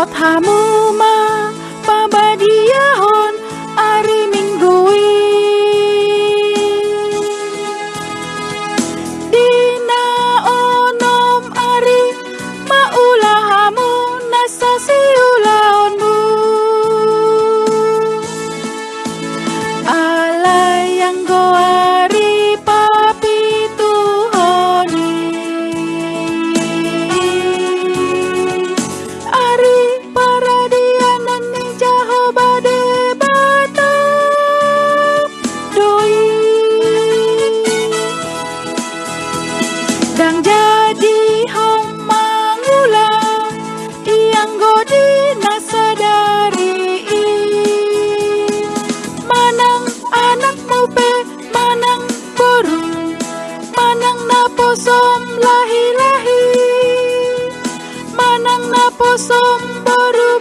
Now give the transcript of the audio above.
ngot hamuma pabadiahon ari minggui dina onom ari maulahamu nasa siulaonmu alayang goari papituhoni ari paradianan ni jaho bade bata doi dang jadi hong mangulang iyang godi nasadari manang anak mupe manang burung manang naposom lahi-lahi manang naposom baru